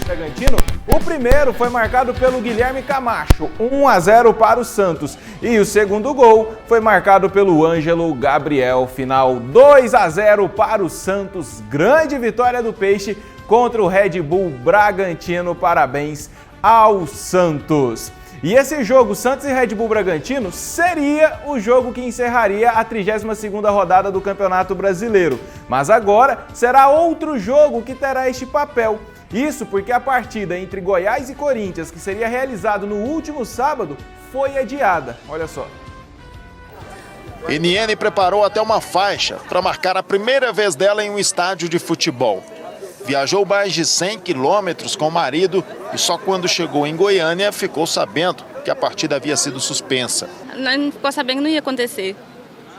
Bragantino, o primeiro foi marcado pelo Guilherme Camacho, 1-0 para o Santos. E o segundo gol foi marcado pelo Ângelo Gabriel, final 2-0 para o Santos. Grande vitória do Peixe contra o Red Bull Bragantino. Parabéns ao Santos. E esse jogo, Santos e Red Bull Bragantino, seria o jogo que encerraria a 32ª rodada do Campeonato Brasileiro. Mas agora será outro jogo que terá este papel. Isso porque a partida entre Goiás e Corinthians, que seria realizada no último sábado, foi adiada. Olha só. NN preparou até uma faixa para marcar a primeira vez dela em um estádio de futebol. Viajou mais de 100 quilômetros com o marido e só quando chegou em Goiânia ficou sabendo que a partida havia sido suspensa. Nós ficou sabendo que não ia acontecer.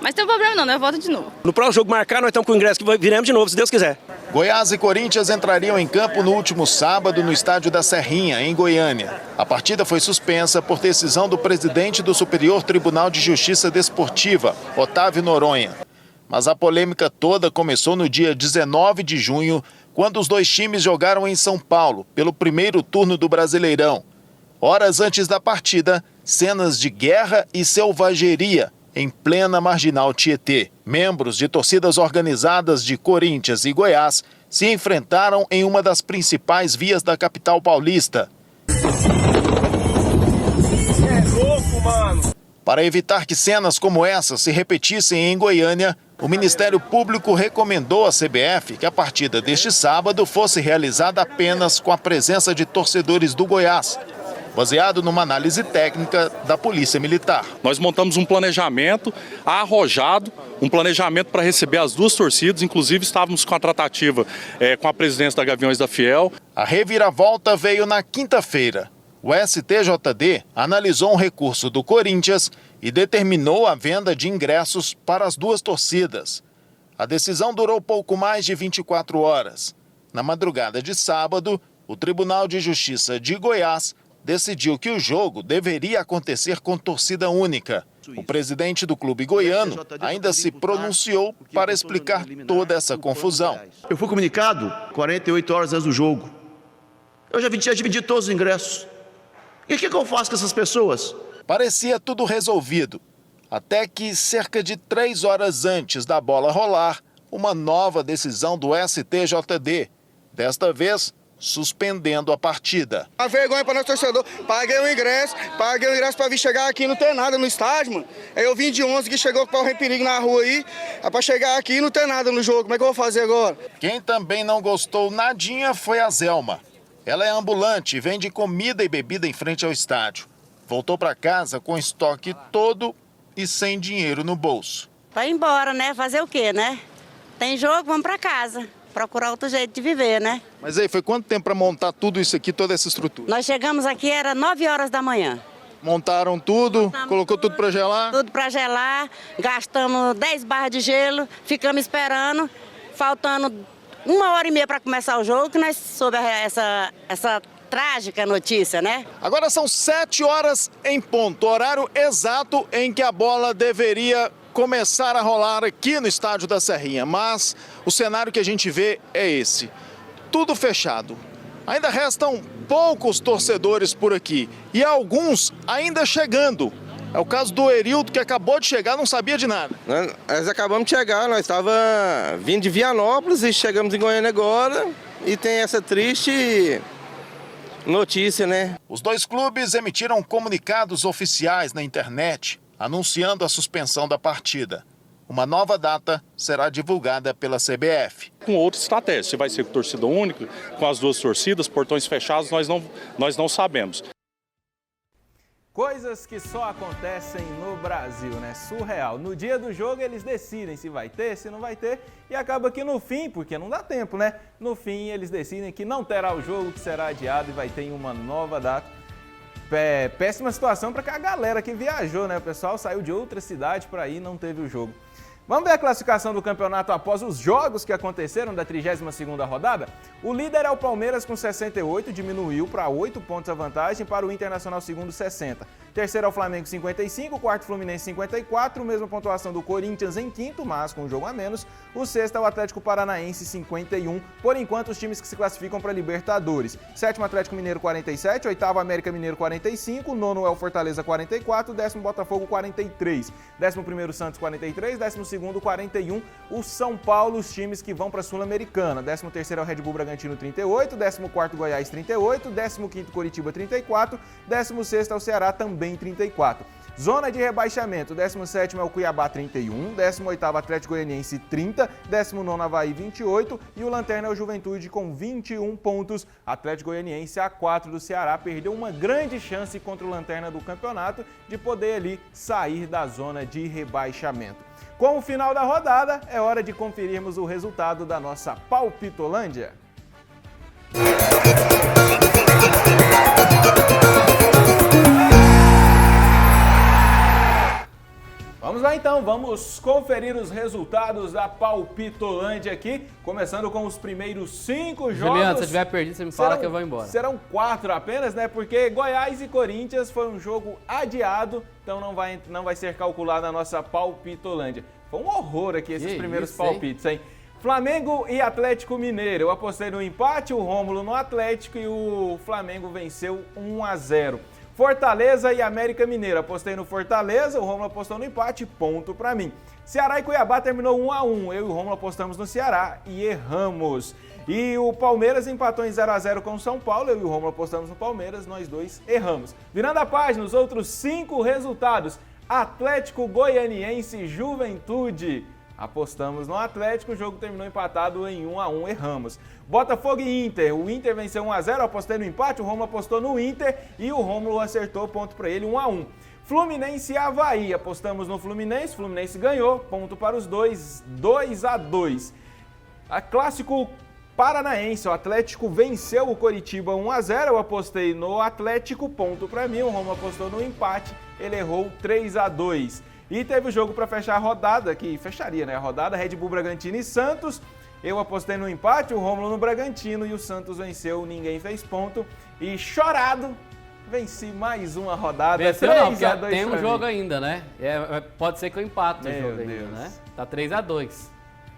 Mas tem problema não, nós voltamos de novo. No próximo jogo marcar, nós estamos com o ingresso que viremos de novo, se Deus quiser. Goiás e Corinthians entrariam em campo no último sábado no estádio da Serrinha, em Goiânia. A partida foi suspensa por decisão do presidente do Superior Tribunal de Justiça Desportiva, Otávio Noronha. Mas a polêmica toda começou no dia 19 de junho, quando os dois times jogaram em São Paulo, pelo primeiro turno do Brasileirão. Horas antes da partida, cenas de guerra e selvageria em plena Marginal Tietê. Membros de torcidas organizadas de Corinthians e Goiás se enfrentaram em uma das principais vias da capital paulista. É louco, mano! Para evitar que cenas como essa se repetissem em Goiânia, o Ministério Público recomendou à CBF que a partida deste sábado fosse realizada apenas com a presença de torcedores do Goiás, baseado numa análise técnica da Polícia Militar. Nós montamos um planejamento arrojado, um planejamento para receber as duas torcidas, inclusive estávamos com a tratativa com a presidência da Gaviões da Fiel. A reviravolta veio na quinta-feira. O STJD analisou um recurso do Corinthians e determinou a venda de ingressos para as duas torcidas. A decisão durou pouco mais de 24 horas. Na madrugada de sábado, o Tribunal de Justiça de Goiás decidiu que o jogo deveria acontecer com torcida única. O presidente do clube goiano ainda se pronunciou para explicar toda essa confusão. Eu fui comunicado 48 horas antes do jogo. Eu já dividi todos os ingressos. E o que eu faço com essas pessoas? Parecia tudo resolvido, até que cerca de 3 horas antes da bola rolar, uma nova decisão do STJD, desta vez suspendendo a partida. A vergonha para nós torcedor, paguei o ingresso para vir chegar aqui e não ter nada no estádio, mano. Aí eu vim de 11 que chegou com o perigo na rua aí, para chegar aqui e não ter nada no jogo, como é que eu vou fazer agora? Quem também não gostou nadinha foi a Zelma. Ela é ambulante e vende comida e bebida em frente ao estádio. Voltou para casa com estoque todo e sem dinheiro no bolso. Vai embora, né? Fazer o quê, né? Tem jogo, vamos para casa. Procurar outro jeito de viver, né? Mas aí, foi quanto tempo para montar tudo isso aqui, toda essa estrutura? Nós chegamos aqui, era 9 horas da manhã. Montaram tudo, colocou tudo para gelar? Tudo para gelar, gastamos 10 barras de gelo, ficamos esperando, faltando 1h30 para começar o jogo, que nós soubemos essa trágica notícia, né? Agora são 7 horas em ponto, horário exato em que a bola deveria começar a rolar aqui no estádio da Serrinha, mas o cenário que a gente vê é esse, tudo fechado. Ainda restam poucos torcedores por aqui e alguns ainda chegando. É o caso do Erildo, que acabou de chegar, não sabia de nada. Nós acabamos de chegar, nós estávamos vindo de Vianópolis e chegamos em Goiânia agora e tem essa triste notícia, né? Os dois clubes emitiram comunicados oficiais na internet anunciando a suspensão da partida. Uma nova data será divulgada pela CBF. Com outra estratégia, se vai ser com torcida única, com as duas torcidas, portões fechados, nós não sabemos. Coisas que só acontecem no Brasil, né? Surreal. No dia do jogo eles decidem se vai ter, se não vai ter, e acaba que no fim, porque não dá tempo, né? No fim eles decidem que não terá o jogo, que será adiado e vai ter uma nova data. Péssima situação para a galera que viajou, né? O pessoal saiu de outra cidade para ir e não teve o jogo. Vamos ver a classificação do campeonato após os jogos que aconteceram da 32ª rodada? O líder é o Palmeiras com 68, diminuiu para 8 pontos a vantagem para o Internacional segundo 60. Terceiro é o Flamengo 55, quarto Fluminense 54, mesma pontuação do Corinthians em quinto, mas com um jogo a menos. O sexto é o Atlético Paranaense 51, por enquanto os times que se classificam para Libertadores. Sétimo Atlético Mineiro 47, oitavo América Mineiro 45, nono é o Fortaleza 44, décimo Botafogo 43, décimo primeiro Santos 43, décimo segundo 41, o São Paulo, os times que vão para a Sul-Americana. Décimo terceiro é o Red Bull Bragantino 38, décimo quarto Goiás 38, décimo quinto Coritiba 34, décimo sexto é o Ceará também 34. Zona de rebaixamento, 17º é o Cuiabá 31, 18º Atlético Goianiense 30, 19º Avaí 28 e o Lanterna é o Juventude com 21 pontos. Atlético Goianiense a 4 do Ceará perdeu uma grande chance contra o Lanterna do campeonato de poder ali sair da zona de rebaixamento. Com o final da rodada, é hora de conferirmos o resultado da nossa Palpitolândia. Vamos lá então, vamos conferir os resultados da Palpitolândia aqui, começando com os primeiros 5 jogos. Juliano, se tiver perdido, você me fala que eu vou embora. Serão 4 apenas, né? Porque Goiás e Corinthians foi um jogo adiado, então não vai ser calculado a nossa Palpitolândia. Foi um horror aqui esses primeiros palpites, hein? Flamengo e Atlético Mineiro. Eu apostei no empate, o Rômulo no Atlético e o Flamengo venceu 1-0. Fortaleza e América Mineiro. Apostei no Fortaleza, o Rômulo apostou no empate, ponto pra mim. Ceará e Cuiabá terminou 1-1. Eu e o Rômulo apostamos no Ceará e erramos. E o Palmeiras empatou em 0-0 com o São Paulo. Eu e o Rômulo apostamos no Palmeiras, nós dois erramos. Virando a página, os outros 5 resultados. Atlético Goianiense e Juventude. Apostamos no Atlético, o jogo terminou empatado em 1-1, erramos. Botafogo e Inter, o Inter venceu 1-0, apostei no empate, o Rômulo apostou no Inter e o Rômulo acertou, ponto para ele, 1-1. Fluminense e Avaí, apostamos no Fluminense, Fluminense ganhou, ponto para os dois, 2-2. A clássico paranaense, o Atlético venceu o Coritiba 1-0, eu apostei no Atlético, ponto para mim, o Rômulo apostou no empate, ele errou 3-2. E teve o jogo para fechar a rodada, que fecharia, né? A rodada, Red Bull, Bragantino e Santos. Eu apostei no empate, o Rômulo no Bragantino e o Santos venceu, ninguém fez ponto. E chorado, venci mais uma rodada. Venceu não, porque tem um jogo ainda, né? Pode ser que eu empate o jogo ainda, né? Tá 3-2.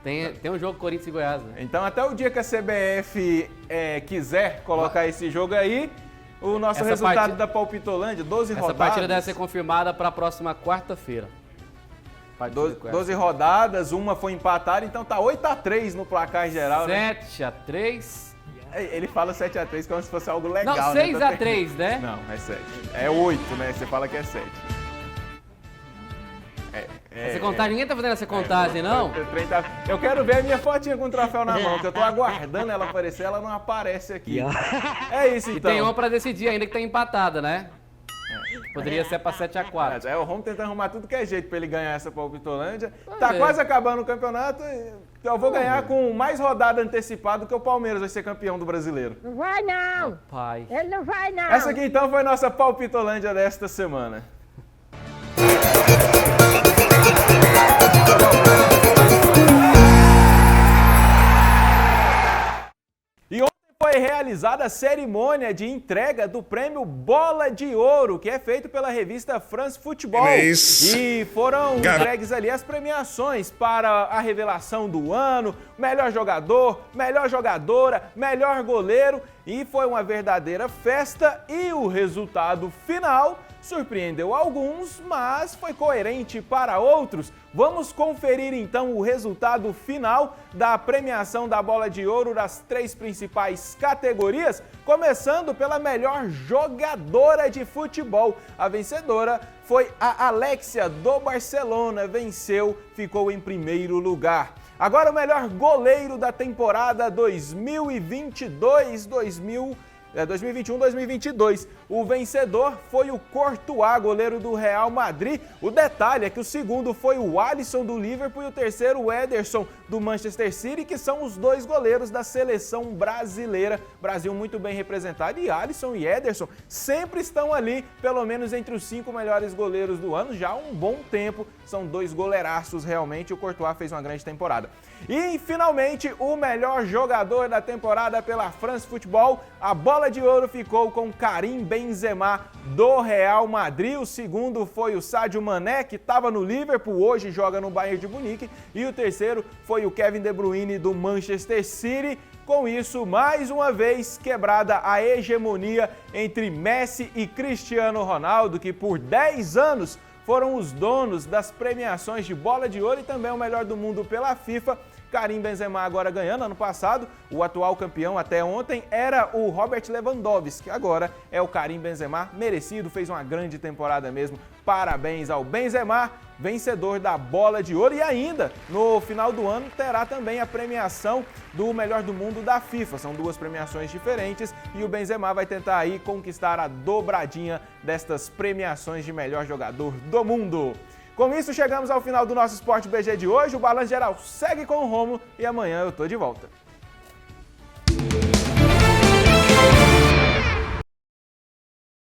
Tem um jogo Corinthians e Goiás, né? Então até o dia que a CBF quiser colocar esse jogo aí, o nosso resultado da Palpitolândia, 12 rodadas. Essa partida deve ser confirmada para a próxima quarta-feira. 12 rodadas, uma foi empatada, então tá 8-3 no placar geral, 7-3. Ele fala 7-3 como se fosse algo legal, não, 6-3, né? Não, é 7. É 8, né? Você fala que é 7. Essa contagem, ninguém tá fazendo essa contagem, não? Eu quero ver a minha fotinha com o troféu na mão, que eu tô aguardando ela aparecer, ela não aparece aqui. É isso, então. E tem uma pra decidir ainda que tá empatada, né? Poderia ser pra 7-4. O Romulo tentando arrumar tudo que é jeito pra ele ganhar essa Palpitolândia. Tá quase acabando o campeonato, então eu vou ganhar com mais rodada antecipada que o Palmeiras vai ser campeão do Brasileiro. Não vai não! Pai. Ele não vai não! Essa aqui então foi nossa Palpitolândia desta semana. E ontem foi realizada a cerimônia de entrega do prêmio Bola de Ouro, que é feito pela revista France Football. E foram entregues ali as premiações para a revelação do ano, melhor jogador, melhor jogadora, melhor goleiro. E foi uma verdadeira festa e o resultado final surpreendeu alguns, mas foi coerente para outros. Vamos conferir então o resultado final da premiação da Bola de Ouro das 3 principais categorias, começando pela melhor jogadora de futebol. A vencedora foi a Alexia do Barcelona, venceu, ficou em primeiro lugar. Agora o melhor goleiro da temporada 2021-2022. O vencedor foi o Courtois, goleiro do Real Madrid. O detalhe é que o segundo foi o Alisson do Liverpool e o terceiro o Ederson do Manchester City, que são os 2 goleiros da seleção brasileira. Brasil muito bem representado e Alisson e Ederson sempre estão ali, pelo menos entre os 5 melhores goleiros do ano, já há um bom tempo. São 2 goleiraços realmente, o Courtois fez uma grande temporada. E finalmente o melhor jogador da temporada pela France Football, a bola bola de ouro ficou com Karim Benzema do Real Madrid. O segundo foi o Sadio Mané, que estava no Liverpool, hoje joga no Bayern de Munique. E o terceiro foi o Kevin De Bruyne do Manchester City. Com isso, mais uma vez, quebrada a hegemonia entre Messi e Cristiano Ronaldo, que por 10 anos foram os donos das premiações de bola de ouro e também o melhor do mundo pela FIFA. Karim Benzema agora ganhando. Ano passado, o atual campeão até ontem era o Robert Lewandowski, agora é o Karim Benzema, merecido, fez uma grande temporada mesmo. Parabéns ao Benzema, vencedor da bola de ouro, e ainda no final do ano terá também a premiação do melhor do mundo da FIFA. São duas premiações diferentes e o Benzema vai tentar aí conquistar a dobradinha destas premiações de melhor jogador do mundo. Com isso, chegamos ao final do nosso Sport BG de hoje. O Balanço Geral segue com o Romulo e amanhã eu tô de volta.